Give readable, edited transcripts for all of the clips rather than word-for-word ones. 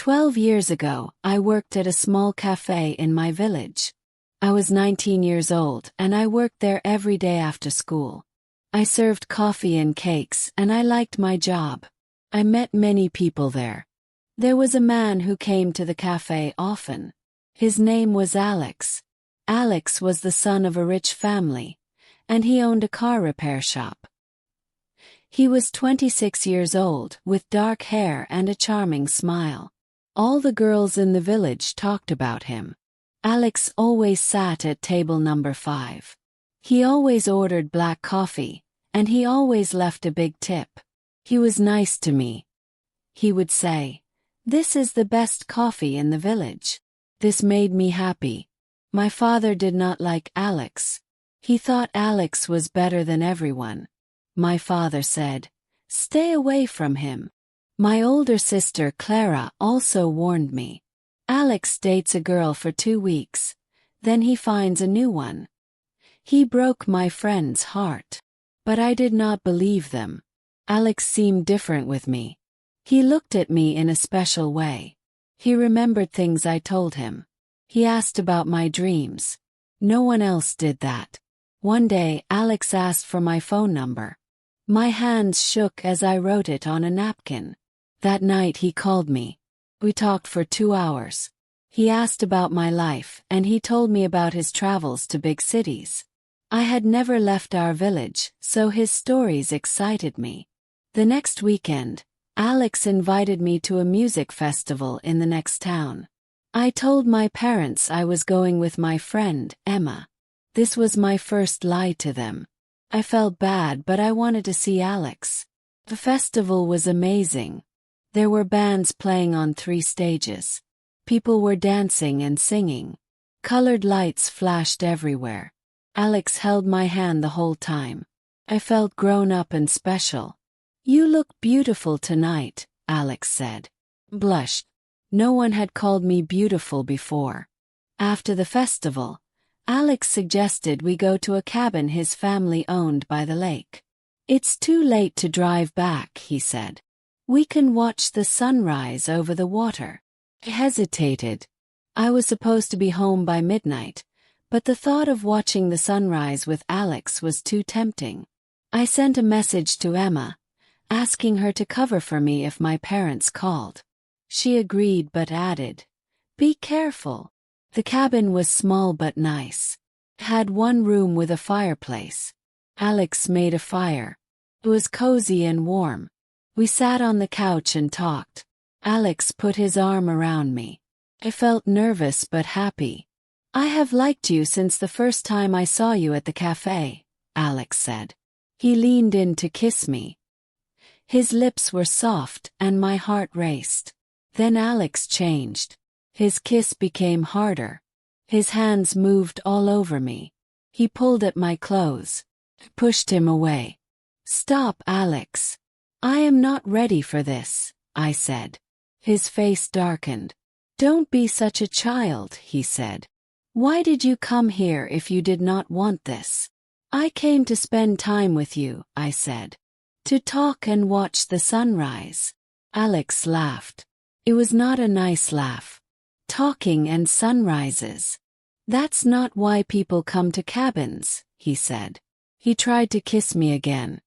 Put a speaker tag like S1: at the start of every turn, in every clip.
S1: 12 years ago, I worked at a small cafe in my village. I was 19 years old and I worked there every day after school. I served coffee and cakes and I liked my job. I met many people there. There was a man who came to the cafe often. His name was Alex. Alex was the son of a rich family, and he owned a car repair shop. He was 26 years old, with dark hair and a charming smile. All the girls in the village talked about him. Alex always sat at table number 5. He always ordered black coffee, and he always left a big tip. He was nice to me. He would say, "This is the best coffee in the village." This made me happy. My father did not like Alex. He thought Alex was better than everyone. My father said, "Stay away from him." My older sister Clara also warned me. Alex dates a girl for 2 weeks, then he finds a new one. He broke my friend's heart. But I did not believe them. Alex seemed different with me. He looked at me in a special way. He remembered things I told him. He asked about my dreams. No one else did that. One day, Alex asked for my phone number. My hands shook as I wrote it on a napkin. That night he called me. We talked for 2 hours. He asked about my life and he told me about his travels to big cities. I had never left our village, so his stories excited me. The next weekend, Alex invited me to a music festival in the next town. I told my parents I was going with my friend, Emma. This was my first lie to them. I felt bad, but I wanted to see Alex. The festival was amazing. There were bands playing on 3 stages. People were dancing and singing. Colored lights flashed everywhere. Alex held my hand the whole time. I felt grown up and special. "You look beautiful tonight," Alex said. Blushed. No one had called me beautiful before. After the festival, Alex suggested we go to a cabin his family owned by the lake. "It's too late to drive back," he said. "We can watch the sunrise over the water." I hesitated. I was supposed to be home by midnight, but the thought of watching the sunrise with Alex was too tempting. I sent a message to Emma, asking her to cover for me if my parents called. She agreed but added, "Be careful." The cabin was small but nice. It had one room with a fireplace. Alex made a fire. It was cozy and warm. We sat on the couch and talked. Alex put his arm around me. I felt nervous but happy. "I have liked you since the first time I saw you at the cafe," Alex said. He leaned in to kiss me. His lips were soft and my heart raced. Then Alex changed. His kiss became harder. His hands moved all over me. He pulled at my clothes. I pushed him away. "Stop, Alex. I am not ready for this," I said. His face darkened. "Don't be such a child," he said. "Why did you come here if you did not want this?" "I came to spend time with you," I said. "To talk and watch the sunrise." Alex laughed. It was not a nice laugh. "Talking and sunrises. That's not why people come to cabins," he said. He tried to kiss me again.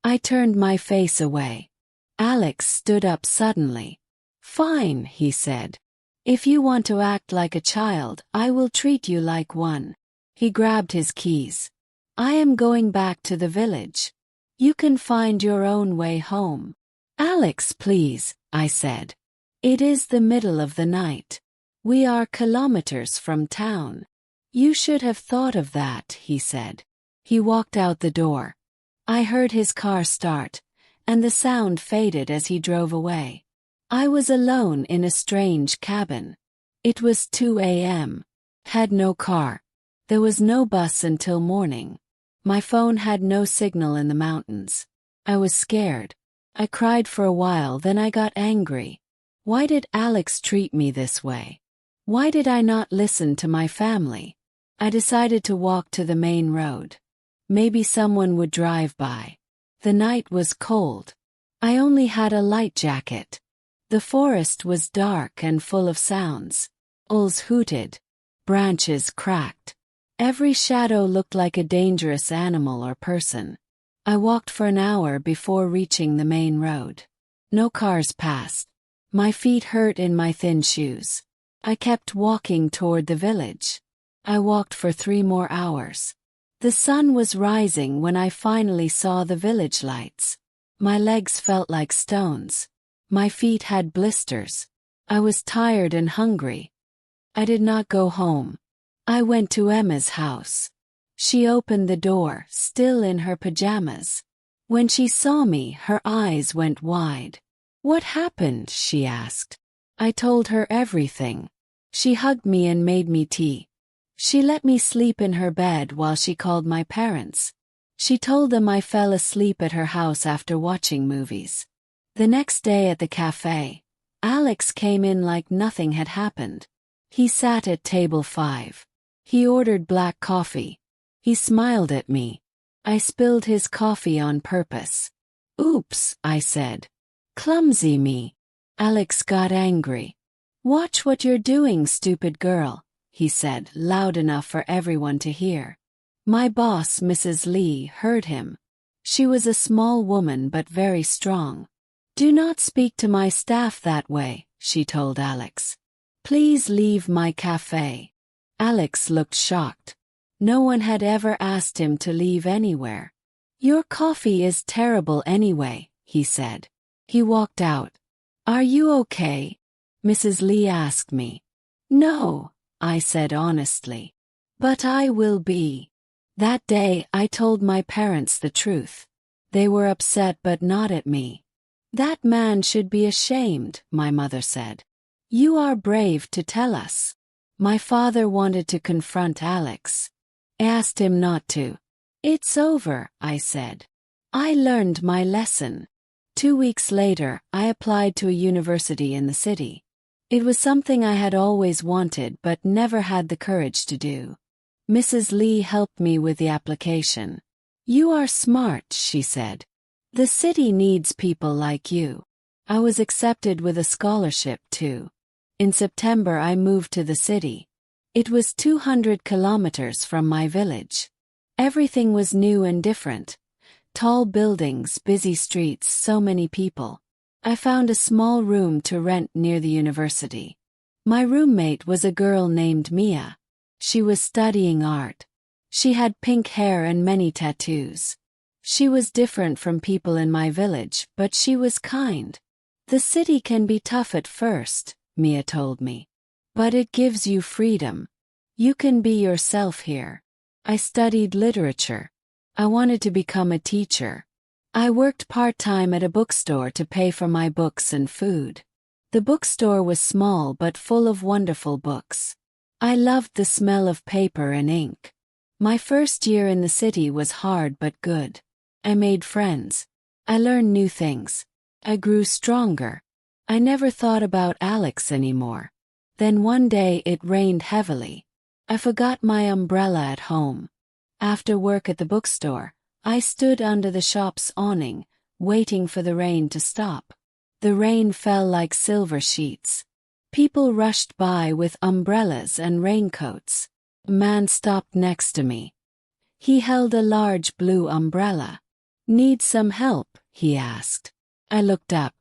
S1: I turned my face away. Alex stood up suddenly. "Fine," he said. "If you want to act like a child, I will treat you like one." He grabbed his keys. "I am going back to the village. You can find your own way home." "Alex, please," I said. "It is the middle of the night. We are kilometers from town." "You should have thought of that," he said. He walked out the door. I heard his car start, and the sound faded as he drove away. I was alone in a strange cabin. It was 2 a.m. Had no car. There was no bus until morning. My phone had no signal in the mountains. I was scared. I cried for a while, then I got angry. Why did Alex treat me this way? Why did I not listen to my family? I decided to walk to the main road. Maybe someone would drive by. The night was cold. I only had a light jacket. The forest was dark and full of sounds. Owls hooted. Branches cracked. Every shadow looked like a dangerous animal or person. I walked for an hour before reaching the main road. No cars passed. My feet hurt in my thin shoes. I kept walking toward the village. I walked for 3 more hours. The sun was rising when I finally saw the village lights. My legs felt like stones. My feet had blisters. I was tired and hungry. I did not go home. I went to Emma's house. She opened the door, still in her pajamas. When she saw me, her eyes went wide. "What happened?" she asked. I told her everything. She hugged me and made me tea. She let me sleep in her bed while she called my parents. She told them I fell asleep at her house after watching movies. The next day at the cafe, Alex came in like nothing had happened. He sat at table 5. He ordered black coffee. He smiled at me. I spilled his coffee on purpose. "Oops," I said. "Clumsy me." Alex got angry. "Watch what you're doing, stupid girl," he said, loud enough for everyone to hear. My boss, Mrs. Lee, heard him. She was a small woman but very strong. "Do not speak to my staff that way," she told Alex. "Please leave my cafe." Alex looked shocked. No one had ever asked him to leave anywhere. "Your coffee is terrible anyway," he said. He walked out. "Are you okay?" Mrs. Lee asked me. "No," I said honestly. "But I will be." That day I told my parents the truth. They were upset but not at me. "That man should be ashamed," my mother said. "You are brave to tell us." My father wanted to confront Alex. I asked him not to. "It's over," I said. "I learned my lesson." 2 weeks later, I applied to a university in the city. It was something I had always wanted but never had the courage to do. Mrs. Lee helped me with the application. "You are smart," she said. "The city needs people like you." I was accepted with a scholarship too. In September I moved to the city. It was 200 kilometers from my village. Everything was new and different. Tall buildings, busy streets, so many people. I found a small room to rent near the university. My roommate was a girl named Mia. She was studying art. She had pink hair and many tattoos. She was different from people in my village, but she was kind. "The city can be tough at first," Mia told me. "But it gives you freedom. You can be yourself here." I studied literature. I wanted to become a teacher. I worked part-time at a bookstore to pay for my books and food. The bookstore was small but full of wonderful books. I loved the smell of paper and ink. My first year in the city was hard but good. I made friends. I learned new things. I grew stronger. I never thought about Alex anymore. Then one day it rained heavily. I forgot my umbrella at home. After work at the bookstore, I stood under the shop's awning, waiting for the rain to stop. The rain fell like silver sheets. People rushed by with umbrellas and raincoats. A man stopped next to me. He held a large blue umbrella. "Need some help?" he asked. I looked up.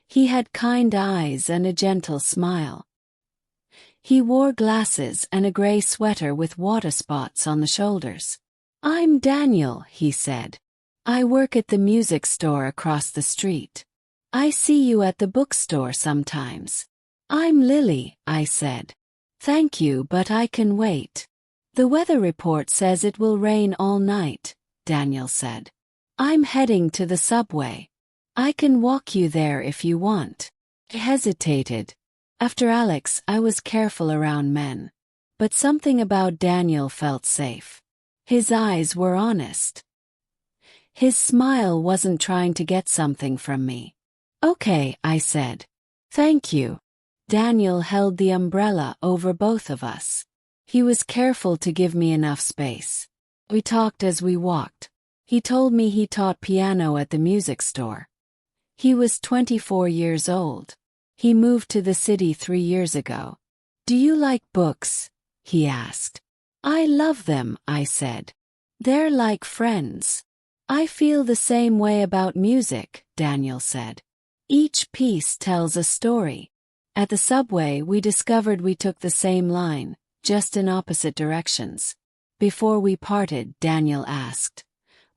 S1: He had kind eyes and a gentle smile. He wore glasses and a gray sweater with water spots on the shoulders. "I'm Daniel," he said. "I work at the music store across the street. I see you at the bookstore sometimes." "I'm Lily," I said. "Thank you, but I can wait." "The weather report says it will rain all night," Daniel said. "I'm heading to the subway. I can walk you there if you want." I hesitated. After Alex, I was careful around men. But something about Daniel felt safe. His eyes were honest. His smile wasn't trying to get something from me. "Okay," I said. "Thank you." Daniel held the umbrella over both of us. He was careful to give me enough space. We talked as we walked. He told me he taught piano at the music store. He was 24 years old. He moved to the city 3 years ago. Do you like books? He asked. I love them, I said. They're like friends. I feel the same way about music, Daniel said. Each piece tells a story. At the subway, we discovered we took the same line, just in opposite directions. Before we parted, Daniel asked,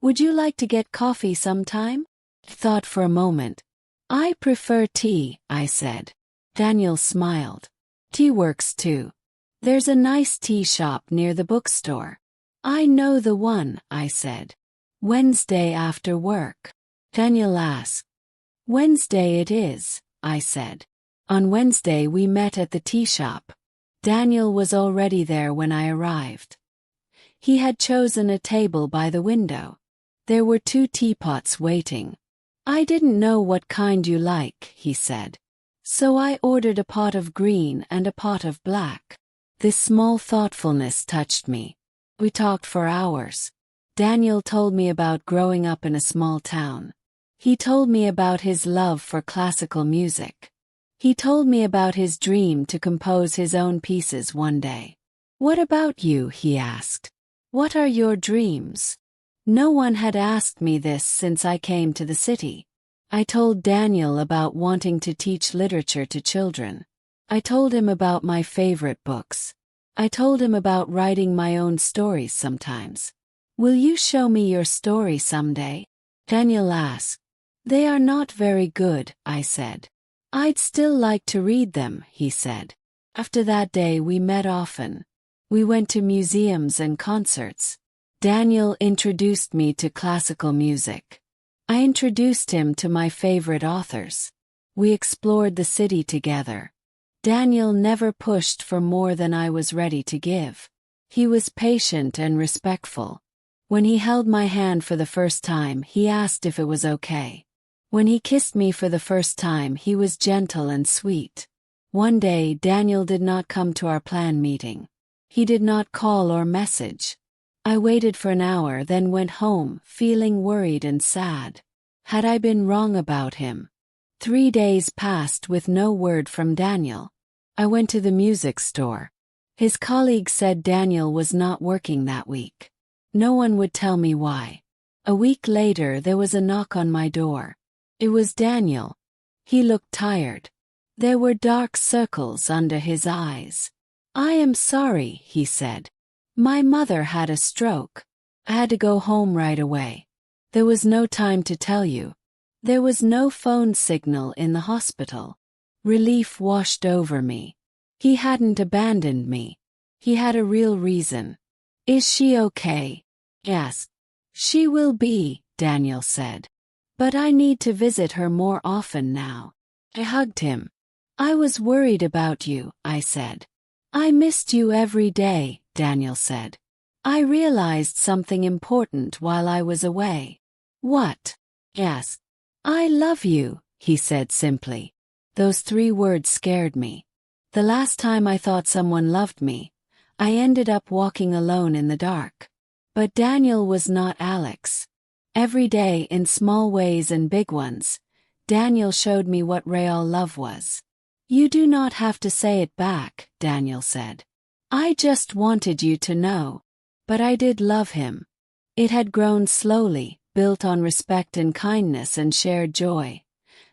S1: would you like to get coffee sometime? I thought for a moment. I prefer tea, I said. Daniel smiled. Tea works too. There's a nice tea shop near the bookstore. I know the one, I said. Wednesday after work. Daniel asked. Wednesday it is, I said. On Wednesday we met at the tea shop. Daniel was already there when I arrived. He had chosen a table by the window. There were 2 teapots waiting. I didn't know what kind you like, he said. So I ordered a pot of green and a pot of black. This small thoughtfulness touched me. We talked for hours. Daniel told me about growing up in a small town. He told me about his love for classical music. He told me about his dream to compose his own pieces one day. What about you? He asked. What are your dreams? No one had asked me this since I came to the city. I told Daniel about wanting to teach literature to children. I told him about my favorite books. I told him about writing my own stories sometimes. Will you show me your story someday? Daniel asked. They are not very good, I said. I'd still like to read them, he said. After that day we met often. We went to museums and concerts. Daniel introduced me to classical music. I introduced him to my favorite authors. We explored the city together. Daniel never pushed for more than I was ready to give. He was patient and respectful. When he held my hand for the first time, he asked if it was okay. When he kissed me for the first time, he was gentle and sweet. One day, Daniel did not come to our plan meeting. He did not call or message. I waited for an hour, then went home, feeling worried and sad. Had I been wrong about him? 3 days passed with no word from Daniel. I went to the music store. His colleague said Daniel was not working that week. No one would tell me why. A week later, there was a knock on my door. It was Daniel. He looked tired. There were dark circles under his eyes. I am sorry, he said. My mother had a stroke. I had to go home right away. There was no time to tell you. There was no phone signal in the hospital. Relief washed over me. He hadn't abandoned me. He had a real reason. Is she okay? Yes. She will be, Daniel said. But I need to visit her more often now. I hugged him. I was worried about you, I said. I missed you every day, Daniel said. I realized something important while I was away. What? Yes. I love you, he said simply. Those 3 words scared me. The last time I thought someone loved me, I ended up walking alone in the dark. But Daniel was not Alex. Every day, in small ways and big ones, Daniel showed me what real love was. You do not have to say it back, Daniel said. I just wanted you to know. But I did love him. It had grown slowly, built on respect and kindness and shared joy.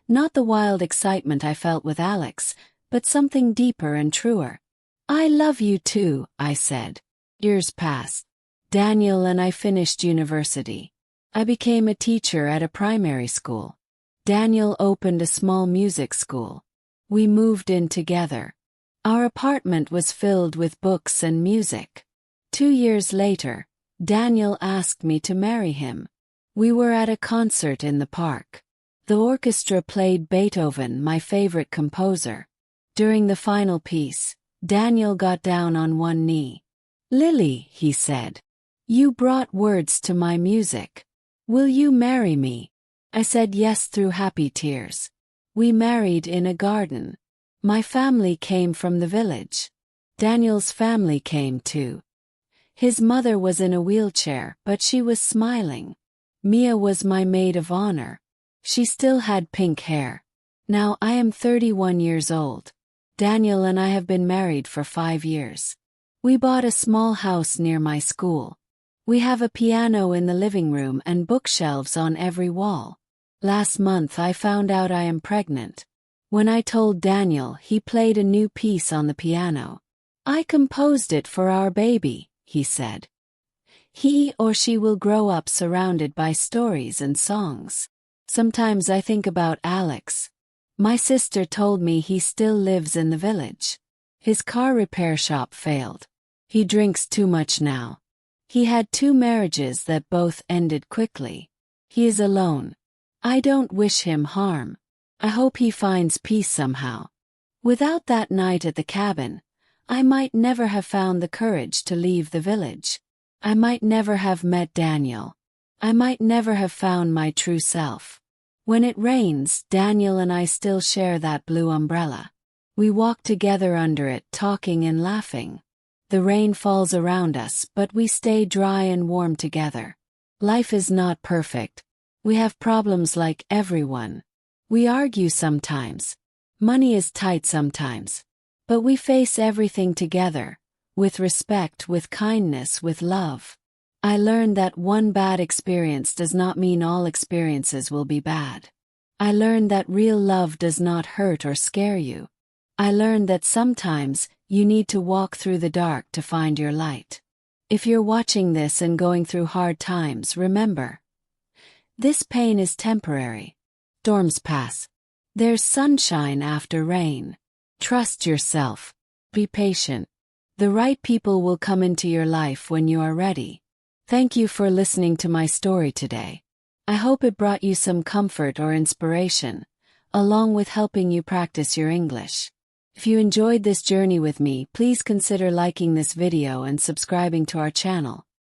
S1: Not the wild excitement I felt with Alex, but something deeper and truer. I love you too, I said. Years passed. Daniel and I finished university. I became a teacher at a primary school. Daniel opened a small music school. We moved in together. Our apartment was filled with books and music. 2 years later, Daniel asked me to marry him. We were at a concert in the park. The orchestra played Beethoven, my favorite composer. During the final piece, Daniel got down on one knee. Lily, he said, you brought words to my music. Will you marry me? I said yes through happy tears. We married in a garden. My family came from the village. Daniel's family came too. His mother was in a wheelchair, but she was smiling. Mia was my maid of honor. She still had pink hair. Now I am 31 years old. Daniel and I have been married for 5 years. We bought a small house near my school. We have a piano in the living room and bookshelves on every wall. Last month I found out I am pregnant. When I told Daniel, he played a new piece on the piano. I composed it for our baby, he said. He or she will grow up surrounded by stories and songs. Sometimes I think about Alex. My sister told me he still lives in the village. His car repair shop failed. He drinks too much now. He had 2 marriages that both ended quickly. He is alone. I don't wish him harm. I hope he finds peace somehow. Without that night at the cabin, I might never have found the courage to leave the village. I might never have met Daniel. I might never have found my true self. When it rains, Daniel and I still share that blue umbrella. We walk together under it, talking and laughing. The rain falls around us, but we stay dry and warm together. Life is not perfect. We have problems like everyone. We argue sometimes. Money is tight sometimes. But we face everything together, with respect, with kindness, with love. I learned that one bad experience does not mean all experiences will be bad. I learned that real love does not hurt or scare you. I learned that sometimes you need to walk through the dark to find your light. If you're watching this and going through hard times, remember, this pain is temporary. Storms pass. There's sunshine after rain. Trust yourself. Be patient. The right people will come into your life when you are ready. Thank you for listening to my story today. I hope it brought you some comfort or inspiration, along with helping you practice your English. If you enjoyed this journey with me, please consider liking this video and subscribing to our channel.